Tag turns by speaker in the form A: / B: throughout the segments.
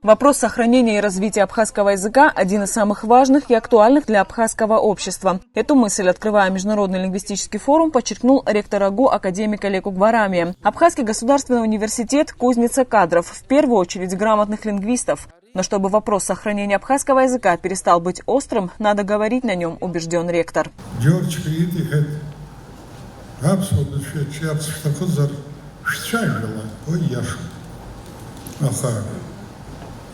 A: Вопрос сохранения и развития абхазского языка – один из самых важных и актуальных для абхазского общества. Эту мысль, открывая Международный лингвистический форум, подчеркнул ректор АГУ академик Олег Угварами. Абхазский государственный университет – кузница кадров, в первую очередь грамотных лингвистов. Но чтобы вопрос сохранения абхазского языка перестал быть острым, надо говорить на нем, убежден ректор.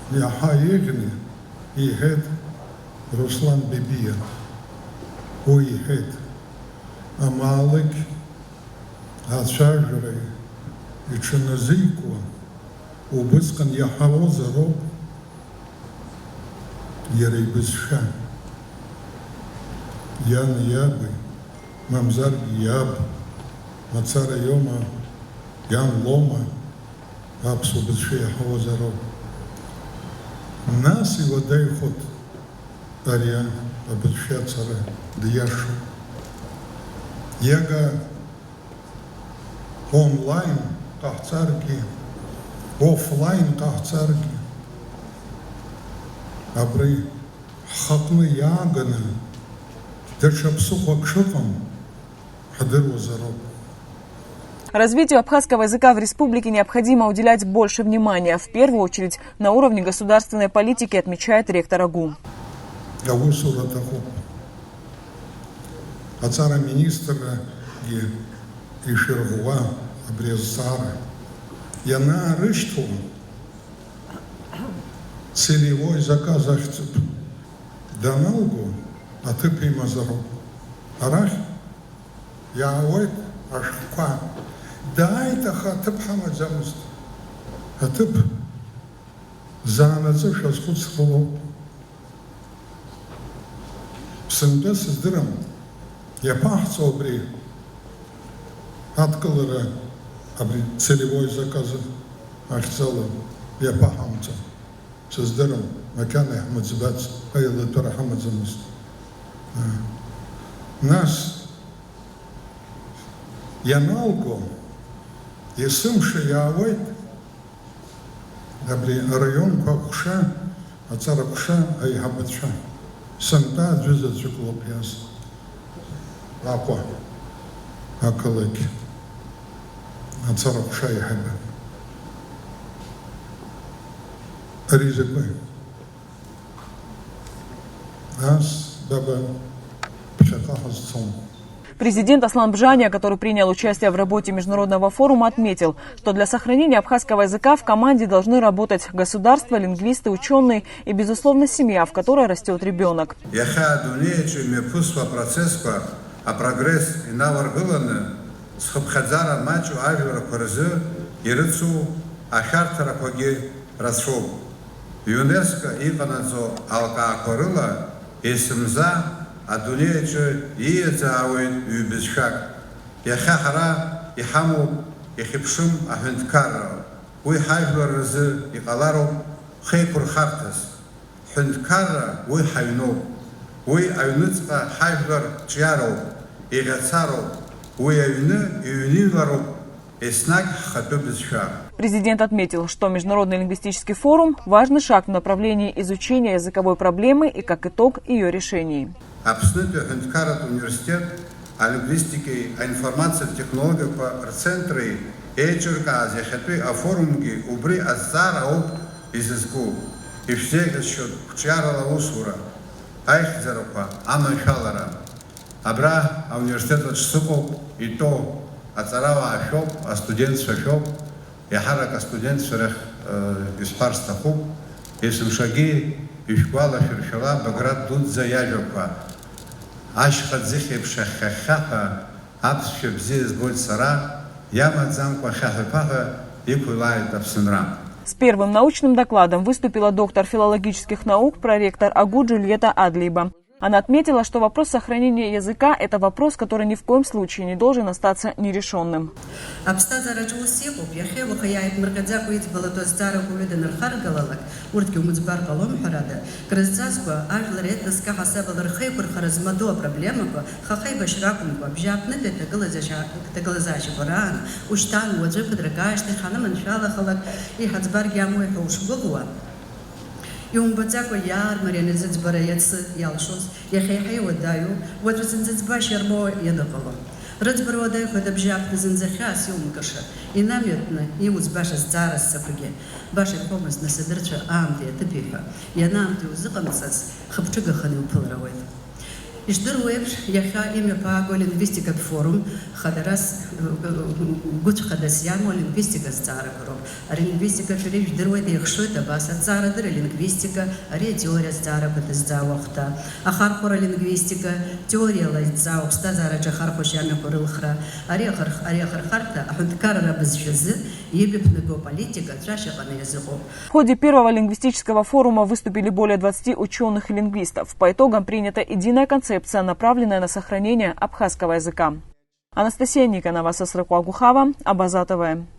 B: Я хаегни и хет Руслан Бибия, ой хет Амалик, Ачажрей и Ченазику, убыскан Яхаво зароб, Ерейбисша, Ян Ябы, Мамзар Яб, Мацара Йома, Ян Лома, Апсубисша Яхаво зароб. Нас его дай ход ария обучаться дьяшу. Яга онлайн кахцарги, офлайн кахцарги. Абри хатны яганы, дершапсух акшукам, хадыр вазароб.
A: Развитию абхазского языка в республике необходимо уделять больше внимания, в первую очередь на уровне государственной политики, отмечает ректор АГУ.
B: Министра и Шергуа обрезала. Я на рышту целевой заказ Даналгу, а ты примазару. Арах, я ой, ашка. Да, это хатып хамадзамуст. Хатып занадзы шаскут схоло. Сында сыздырам. Я пахцу обри. Аткалыра обри целевой заказы. Ашцала. Я пахамца. Сыздырам. Маканы хамадзабац. Айлы тура хамадзамуст. Нас яналго Есымши яавайт, абри район квакуша, ацаракуша, айхабатша. Санта джуза цюклопияс. Аква, акалыки. Ацаракуша айхаба. Ризыкой. Нас баба пшакахаз цон.
A: Президент Аслан Бжаня, который принял участие в работе международного форума, отметил, что для сохранения абхазского языка в команде должны работать государство, лингвисты, ученые и, безусловно, семья, в которой растет ребенок.
C: Адунеича иецаауин юбизшак. Яхахара ихаму ихипшум ахюнткара. Уи хайфлар разы иқалару хейкур хартас. Хюнткара уи хайну. Уи айнуцка хайфлар чиару. Игацару. Уи айны июнилару. Эснак хату бизшак.
A: Президент отметил, что Международный лингвистический форум – важный шаг в направлении изучения языковой проблемы и, как итог, ее решений.
C: Абсолютно Хюнткарат университет, а лингвистики, а информация, технология по центры, эйчерка, азиахетуи, а форумги, убри азара об изыску. И все еще вчарала усура, айхзарапа, амашалара. Абра, а университет от штуку, и то, ацарава ашоп, а студент шашоп, и харака студент шарах из парстаху, и сумшаги, и школа шершала, баграт тут заяжопа. Ашхадзихи пшахахаха, апшебзис будет сара, ямадзамка хахапаха и кулает абсенрам.
A: С первым научным докладом выступила доктор филологических наук, проректор АГУ Джульетта Адлиба. Она отметила, что вопрос сохранения языка – это вопрос, который ни в коем случае не должен остаться нерешенным.
D: يوم بتزاكو يار مرينا زبرة يتس يالشوز يخيحي ودايو ودرزن زباش يرمو يدقلو رزبر ودايو خد بجاب زنزخاس يوم كشر يناميتنا يوز باش الزار السفرجي باش الحومس نسدرتش آمدي تبيها ينامتي وزقمسس خبتشوغ خديو بلرويد يشدرويبش يخا إمي باغو لينغويستيكا فورум خدرس قلت خدس يامو لينغويستيكا زارة كروب لينغويستيكا شري يشدرويد يخشويتا باس زارة در لينغويستيكا أري تيوريا زارة بتزدا وقتا أخر خورا لينغويستيكا تيوريا لا يتزا وقتا زارة جخار خوش يامي خور الخرا أري أخر خارتا أحد كارا بزجز يبي بنجو политика трашика на языку.
A: В ходе первого лингвистического форума выступили более 20 ученых и лингвистов. По итогам принята единая концепция, направленная на сохранение абхазского языка. Анастасия Никонова, Сосрыкуагухава, Абаза ТВ.